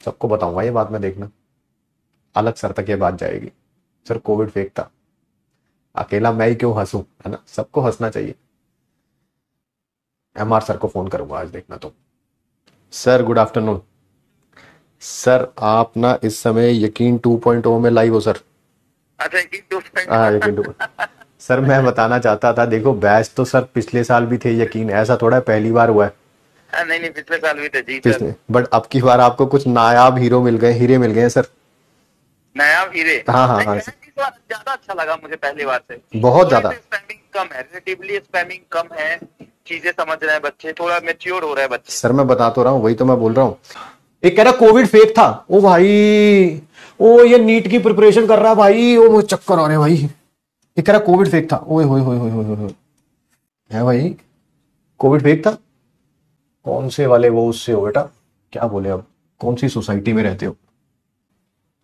सबको बताऊंगा ये बात, मैं देखना अलग सर तक ये बात जाएगी। सर कोविड फेक था, अकेला मैं ही क्यों हंसूं, है ना, सबको हंसना चाहिए। एमआर सर को फोन करूंगा आज, देखना तुम। Sir good afternoon. सर आप ना इस समय यकीन 2.0 में लाइव हो सर। अच्छा कि टू पॉइंट। हाँ यकीन 2। सर मैं बताना चाहता था, देखो बैच तो सर पिछले साल भी थे, यकीन ऐसा थोड़ा है पहली बार हुआ है। नहीं नहीं, पिछले साल भी थे जी सर। पिछले बट अब की बार आपको कुछ नायाब हीरो मिल गए, हीरे मिल गए हैं सर। नायाब हीरे। हाँ हाँ नहीं, हाँ बैच सर, इस बार ज्यादा अच्छा लगा मुझे पहली बार से। बहुत थोड़ी ज्यादा। सी स्पैमिंग कम है, रिलेटिवली स्पैमिंग कम है। चीजें समझ रहे हैं बच्चे, थोड़ा मेच्योर हो रहे हैं बच्चे। सर मैं बता तो रहा हूँ, वही तो मैं बोल रहा हूँ। एक कह रहा कोविड फेक था, ओ भाई, ओ ये नीट की प्रिपरेशन कर रहा है भाई, ओ मुझे चक्कर आ रहे हैं भाई। ये कह रहा कोविड फेक था, ओए होए होए होए होए होए। है भाई, कोविड फेक था। कौन से वाले वो उससे हो बेटा, क्या बोले अब, कौन सी सोसाइटी में रहते हो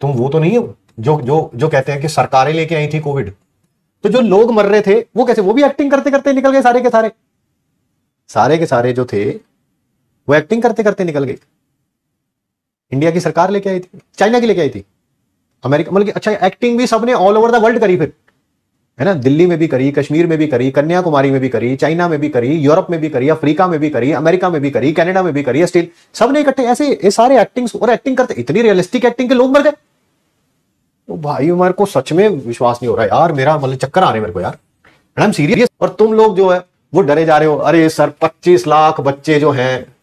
तुम, वो तो नहीं हो जो जो जो कहते हैं कि सरकारें लेके आई थी कोविड। तो जो लोग मर रहे थे वो कैसे, वो भी एक्टिंग करते करते निकल गए सारे के सारे। सारे के सारे जो थे वो एक्टिंग करते करते निकल गए। इंडिया की सरकार लेके आई थी, चाइना की लेके आई थी, अमेरिका, मतलब अच्छा एक्टिंग भी सबने ऑल ओवर द वर्ल्ड करी फिर, है ना, दिल्ली में भी करी, कश्मीर में भी करी, कन्याकुमारी में भी करी, चाइना में भी करी, यूरोप में भी करी, अफ्रीका में भी करी, अमेरिका में भी करी, कनाडा में भी करी, स्टिल सबने इकट्ठे ऐसे ये सारे एक्टिंग, और एक्टिंग करते इतनी रियलिस्टिक एक्टिंग के लोग मर गए। तो भाई मेरे को सच में विश्वास नहीं हो रहा यार, मेरा मतलब चक्कर आ रहे मेरे को यार, आई एम सीरियस। और तुम लोग जो है वो डरे जा रहे हो, अरे सर 25 लाख बच्चे जो हैं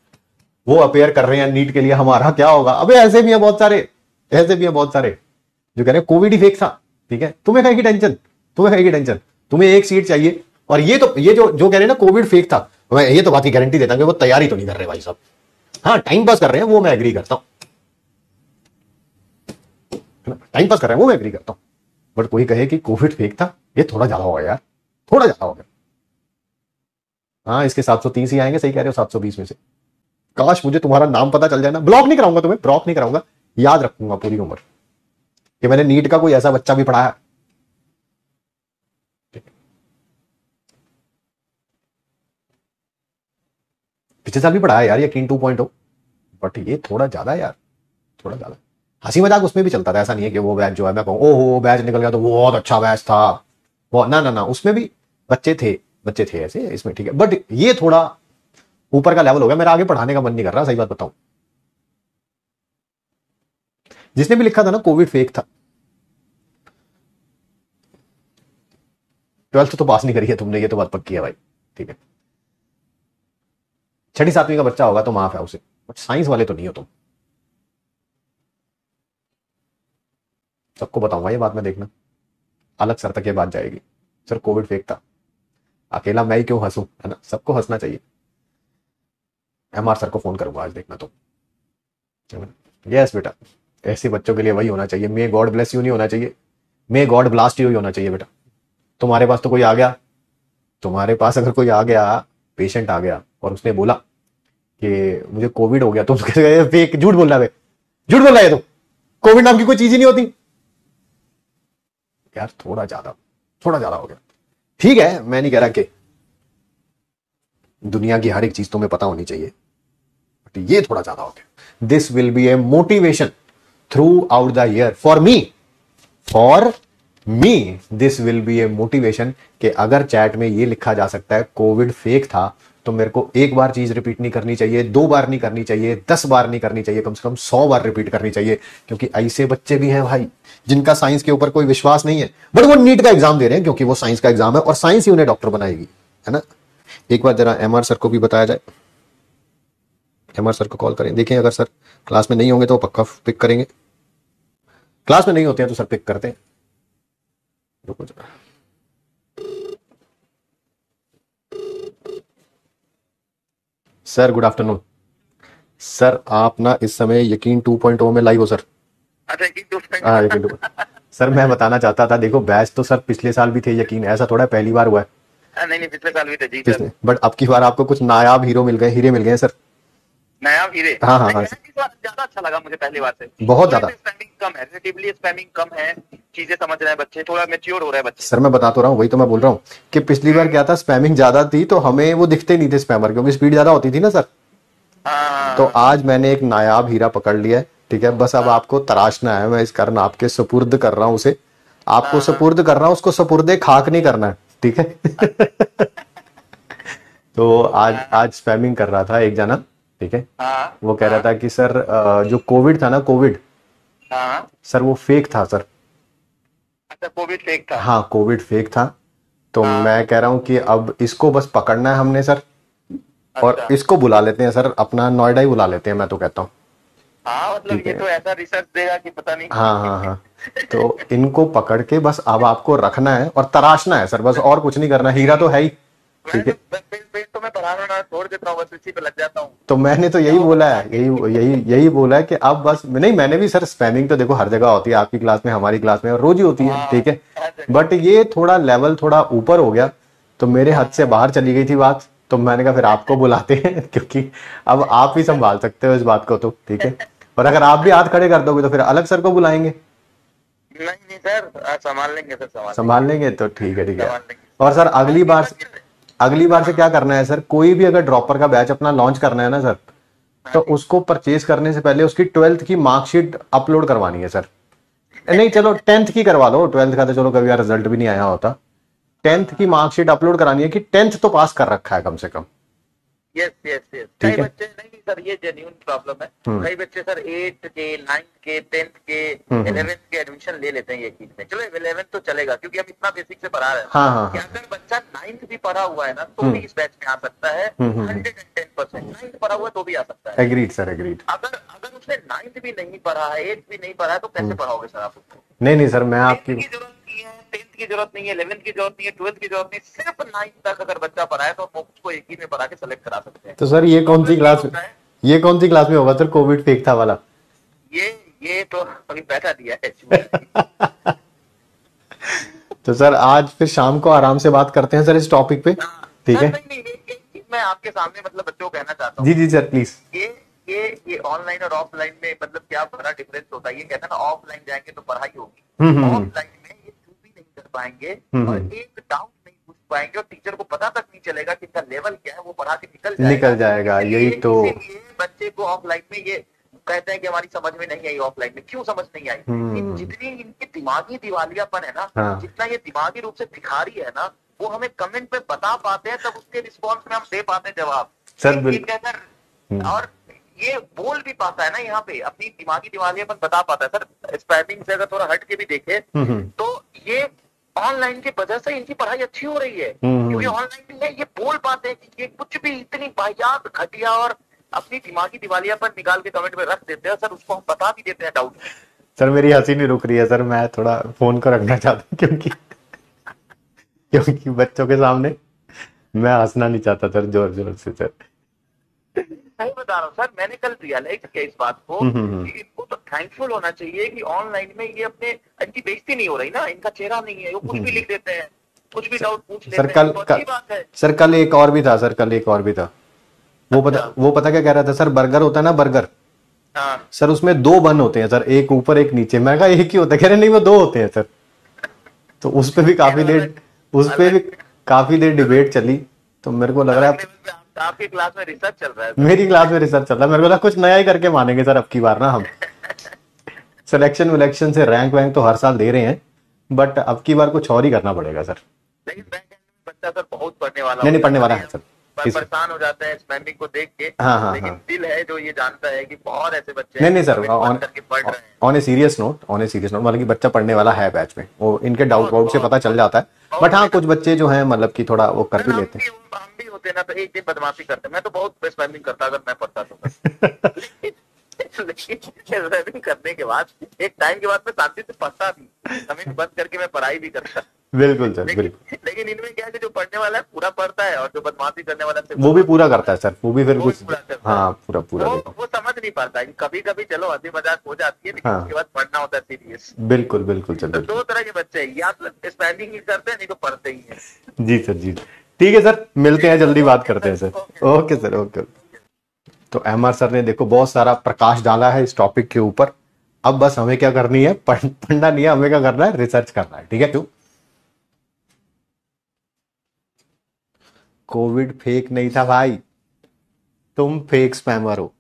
वो अपेयर कर रहे हैं नीट के लिए, हमारा क्या होगा। अबे ऐसे भी हैं बहुत सारे, ऐसे भी हैं बहुत सारे जो कह रहे हैं कोविड ही फेक था। ठीक है, तुम्हें कहीं की टेंशन, तुम्हें कहीं की टेंशन, तुम्हें एक सीट चाहिए। और ये तो ये जो कह रहे हैं ना कोविड फेक था, मैं ये तो बात की गारंटी देता हूं कि वो तैयारी तो नहीं कर रहे भाई साहब। हाँ टाइम पास कर रहे हैं वो मैं एग्री करता हूं, टाइम पास कर रहे हैं वो मैं एग्री करता हूं। बट कोई कहे कि कोविड फेक था, ये थोड़ा ज्यादा होगा यार, थोड़ा ज्यादा हो गया। हाँ इसके 730 ही आएंगे, सही कह रहे हो, 720 में से। काश मुझे तुम्हारा नाम पता चल जाए ना, ब्लॉक नहीं कराऊंगा तुम्हें, ब्लॉक नहीं कराऊंगा, याद रखूंगा पूरी उम्र कि मैंने नीट का कोई ऐसा बच्चा भी पढ़ाया। पिछले साल भी पढ़ाया यार यकीन 2.0, बट ये थोड़ा ज्यादा यार, थोड़ा ज्यादा। हंसी मजाक उसमें भी चलता था, ऐसा नहीं है कि वो बैच जो है मैं कहूँ ओहो बैच निकल गया तो वो बहुत अच्छा बैच था, वो ना ना ना, उसमें भी बच्चे थे, बच्चे थे ऐसे इसमें, ठीक है। बट ये थोड़ा ऊपर का लेवल हो गया, मेरा आगे पढ़ाने का मन नहीं कर रहा, सही बात बताऊं। जिसने भी लिखा था ना कोविड फेक था, 12th तो पास नहीं करी है तुमने, ये तो बात पक्की है भाई, ठीक है। 6ठी 7वीं का बच्चा होगा तो माफ है उसे, बट साइंस वाले तो नहीं हो तुम। सबको बताऊंगा ये बात, मैं देखना अलग सर तक ये बात जाएगी। सर कोविड फेक था, अकेला मैं ही क्यों हंसूं, है ना, सबको हंसना चाहिए। एमआर सर को फोन करूंगा आज, देखना तुम। यस बेटा, ऐसे बच्चों के लिए वही होना चाहिए, मे गॉड ब्लेस यू नहीं होना चाहिए, मे गॉड ब्लास्ट यू ही होना चाहिए बेटा। तुम्हारे पास तो कोई आ गया, तुम्हारे पास अगर कोई आ गया, पेशेंट आ गया और उसने बोला कि मुझे कोविड हो गया, तुम फेक, झूठ बोल रहा है, झूठ बोल रहा है, तो कोविड नाम की कोई चीज ही नहीं होती यार, थोड़ा ज्यादा, थोड़ा ज्यादा हो गया। ठीक है मैं नहीं कह रहा कि दुनिया की हर एक चीज तुम्हें पता होनी चाहिए, बट ये थोड़ा ज्यादा हो गया। This will be a motivation through out the year for me this will be a motivation कि अगर चैट में ये लिखा जा सकता है कोविड फेक था, तो मेरे को एक बार चीज रिपीट नहीं करनी चाहिए, 2 बार नहीं करनी चाहिए, 10 बार नहीं करनी चाहिए, कम से कम 100 बार रिपीट करनी चाहिए। क्योंकि ऐसे बच्चे भी हैं भाई जिनका साइंस के ऊपर कोई विश्वास नहीं है, बट वो नीट का एग्जाम दे रहे हैं क्योंकि वो साइंस का एग्जाम है और साइंस ही उन्हें डॉक्टर बनाएगी, है ना। एक बार जरा एमआर सर को भी बताया जाए, एमआर सर को कॉल करें, देखें अगर सर क्लास में नहीं होंगे तो पक्का पिक करेंगे, क्लास में नहीं होते हैं तो सर पिक करते हैं। रुको जरा, सर गुड आफ्टरनून। सर आप ना इस समय यकीन 2.0 में लाइव हो सर। अच्छा कि टू पॉइंट। हाँ यकीन 2। सर मैं बताना चाहता था, देखो बैच तो सर पिछले साल भी थे, यकीन ऐसा थोड़ा है पहली बार हुआ है। नहीं नहीं, पिछले साल भी थे जी सर। पिछले बट अब की बार आपको कुछ नायाब हीरो मिल गए, हीरे मिल गए हैं सर। नायाब हीरे। हाँ हाँ नहीं, हाँ बैच इस बार ज्यादा अच्छा लगा मुझे पहली बार से। बहुत थोड़ी ज्यादा। सी स्पैमिंग कम है, रिलेटिवली स्पैमिंग कम है। चीजें समझ रहे हैं बच्चे, थोड़ा मेच्योर हो रहे हैं बच्चे। सर मैं बता तो रहा हूँ, वही तो मैं बोल रहा हूँ कि पिछली बार क्या था, स्पैमिंग ज्यादा थी तो हमें वो दिखते नहीं थे स्पैमर, क्योंकि स्पीड ज्यादा होती थी ना सर। तो हाँ। आज मैंने एक नायाब हीरा पकड़ लिया है, ठीक है, बस अब आपको तराशना है, मैं इस कारण आपके सुपुर्द कर रहा हूँ उसे, आपको सुपुर्द कर रहा हूँ, उसको सुपुर्दे खाक नहीं करना है, ठीक है। तो आज स्पैमिंग कर रहा था एक जना, ठीक है, हाँ वो कह रहा था कि सर जो कोविड था ना, कोविड हाँ। सर वो फेक था सर। अच्छा, कोविड फेक था। हाँ कोविड फेक था। तो हाँ। मैं कह रहा हूँ कि अब इसको बस पकड़ना है हमने सर, और अच्छा। इसको बुला लेते हैं सर, अपना नोएडा ही बुला लेते हैं, मैं तो कहता हूँ। हाँ, मतलब ठीक ये है, तो ऐसा रिसर्च देगा कि पता नहीं। हाँ हाँ हाँ। तो इनको पकड़ के बस अब आपको रखना है और तराशना है सर, बस और कुछ नहीं करना, हीरा तो है ही। मैं ठीक है, तो मैं पढ़ाना ना छोड़ देता हूँ, बस इसी पे लग जाता हूँ। तो मैंने तो यही जाओ बोला बच्चा है, आगे। यही बोला है कि अब बस नहीं, मैंने भी सर स्पैमिंग तो देखो हर जगह होती है, आपकी क्लास में, हमारी क्लास में, और रोज ही होती है, हाँ, ठीक है। हर जगह। बट ये थोड़ा लेवल थोड़ा ऊपर हो गया, तो मेरे हद से बाहर चली गई थी बात, तो मैंने कहा फिर आपको बुलाते हैं, क्योंकि अब आप ही संभाल सकते हो इस बात को, तो ठीक है। और अगर आप भी हाथ खड़े कर दोगे तो फिर अलग सर को बुलाएंगे। नहीं नहीं सर, संभाल लेंगे सर, संभाल लेंगे। संभाल लेंगे तो ठीक है, ठीक है। संभाल लेंगे। और सर बाकी बाकी। अगली बार से क्या करना है सर, कोई भी अगर ड्रॉपर का बैच अपना लॉन्च करना है ना सर, हाँ तो जी। उसको परचेज करने से पहले उसकी 12th की मार्कशीट अपलोड करवानी है सर। नहीं चलो 10th की करवा लो, 12th का तो चलो कभी रिजल्ट भी नहीं आया होता, 10th की मार्कशीट अपलोड करानी है कि 10th तो पास कर रखा है कम से कम। यस यस यस, कई ठीक है। बच्चे नहीं नहीं सर, ये जेन्युइन प्रॉब्लम है। हम्म। कई बच्चे सर 8 के, 9 के, 10 के, 11 के एडमिशन ले लेते हैं ये चीज में। चलो 11 तो चलेगा क्योंकि हम इतना बेसिक से पढ़ा रहे हैं हाँ हाँ कि हाँ। अगर बच्चा 9th भी पढ़ा हुआ है ना तो भी इस बैच में आ सकता है। 110%। 9th पढ़ा हुआ है तो भी आ सकता है। Agreed sir, agreed. अगर अगर उसने 9th भी नहीं पढ़ा है, 8th भी नहीं पढ़ा है, तो कैसे पढ़ाओगे सर आप उसको? नहीं नहीं सर, मैं 10th आपकी की जरूरत नहीं है, 10th की जरूरत नहीं है, 11th की जरूरत नहीं है, 12th की जरूरत नहीं है, सिर्फ 9th तक अगर बच्चा पढ़ा है तो हम उसको एक ही में पढ़ा के सेलेक्ट करा सकते हैं। तो सर ये कौन सी प्रॉब्लम ये क्लास, होता है, ये कौन सी क्लास में होगा सर कोविड फेक था वाला? ये ये तो अभी पैसा दिया है। तो सर आज फिर शाम को आराम से बात करते हैं सर इस टॉपिक पे, ठीक सर है। नहीं नहीं, एक चीज मैं आपके सामने मतलब बच्चों को कहना चाहता जी हूँ। जी सर प्लीज। ये ये ऑनलाइन और ऑफलाइन में मतलब क्या बड़ा डिफरेंस होता है। ये कहते हैं ना, ऑफलाइन जाएंगे तो पढ़ाई होगी, ऑफलाइन में ये चूज भी नहीं कर पाएंगे और एक डाउट नहीं पूछ पाएंगे और टीचर को पता तक नहीं चलेगा कि इसका लेवल क्या है, वो पढ़ा के निकल जाएगा, यही तो। इसीलिए बच्चे को ऑफलाइन में ये कहते हैं कि हमारी समझ में नहीं आई ऑफलाइन में। क्यों समझ नहीं आई? कि जितनी इनकी दिमागी दिवालियापन है ना, हाँ। जितना ये दिमागी रूप से भिखारी है ना, वो हमें कमेंट पे बता पाते हैं, तब उसके रिस्पॉन्स में हम दे पाते हैं जवाब। सर, ये कहकर और ये बोल भी पाता है ना, यहाँ पे अपनी दिमागी दिवालियापन बता पाता है। सर स्पैमिंग से अगर थोड़ा हट के भी देखे तो ये ऑनलाइन की वजह से इनकी पढ़ाई अच्छी हो रही है, क्योंकि ऑनलाइन में ये बोल पाते हैं कि ये कुछ भी इतनी वाहियात घटिया और अपनी दिमागी दिवालियापन निकाल के कमेंट में रख देते हैं। सर उसको हम बता भी देते हैं डाउट। सर मेरी हंसी नहीं रुक रही है सर, मैं थोड़ा फोन को रखना चाहता हूँ, क्योंकि क्योंकि बच्चों के सामने मैं हंसना नहीं चाहता सर, जोर जोर से सर। सही बता रहा हूँ सर, मैंने कल रियलाइज किया इस बात को कि इनको तो थैंकफुल होना चाहिए कि ऑनलाइन में ये अपने इनकी बेइज्जती नहीं हो रही ना, इनका चेहरा नहीं है, वो कुछ भी लिख देते हैं, कुछ भी डाउट पूछ लेते सर हैं, तो अच्छी बात है। सर कल एक और भी था सर, कल एक और भी था। वो पता क्या कह रहा था सर, बर्गर होता है ना बर्गर, हाँ सर उसमें दो बन होते हैं सर, एक ऊपर एक नीचे। मैं कहा एक ही होता है, कह रहे नहीं वो दो होते हैं सर। तो उस पे भी काफी देर डिबेट चली, तो मेरे को लग रहा है आपकी क्लास में रिसर्च चल रहा है। मेरी क्लास में रिसर्च चल रहा है, मेरे को लगा कुछ नया ही करके मानेंगे सर अब की बार ना हम। सिलेक्शन विलेक्शन से रैंक वैंक तो हर साल दे रहे हैं, बट अब की बार कुछ और ही करना पड़ेगा सर। लेकिन बच्चा सर बहुत पढ़ने वाला नहीं पढ़ने वाला है सर, परेशान हो जाते हैं स्पैमिंग को देख के। हाँ, लेकिन हाँ। दिल है जो ये जानता है कि बहुत ऐसे बच्चे नहीं सर, पढ़ रहे हैं। ऑन ए सीरियस नोट मतलब कि बच्चा पढ़ने वाला है बैच में, वो इनके डाउट वाउट से पता चल जाता है। बट हाँ कुछ बच्चे जो हैं मतलब कि थोड़ा वो कर भी लेते हैं। हम भी होते ना तो एक दिन बदमाशी करते। मैं तो बहुत स्पैमिंग करता अगर मैं पढ़ता तो। लेकिन स्पैमिंग करने के बाद एक टाइम के बाद मैं शांति से पढ़ता भी, कमेंट बंद करके मैं पढ़ाई भी करता। बिल्कुल सर, बिल्कुल। लेकिन इनमें क्या है कि जो पढ़ने वाला है पूरा पढ़ता है और जो बदमाशी करने वाला है वो भी पूरा करता है सर, वो भी फिर वो कुछ भी पूरा करता है। हाँ पूरा वो समझ नहीं पाता है। कभी कभी चलो हंसी मजाक हो जाती है, लेकिन हाँ। उसके बाद पढ़ना होता है सीरियस। बिल्कुल बिल्कुल सर, तो बिल्कुल। दो तरह के बच्चे हैं, या तो स्पैमिंग ही करते हैं, नहीं तो पढ़ते ही हैं। जी सर, जी ठीक है सर, मिलते हैं, जल्दी बात करते हैं सर। Okay sir, okay. तो एमआर सर ने देखो बहुत सारा प्रकाश डाला है इस टॉपिक के ऊपर। अब बस हमें क्या करनी है, पढ़ना नहीं है, हमें क्या करना है, रिसर्च करना है, ठीक है। क्यों कोविड फेक नहीं था भाई, तुम फेक स्पैमर हो।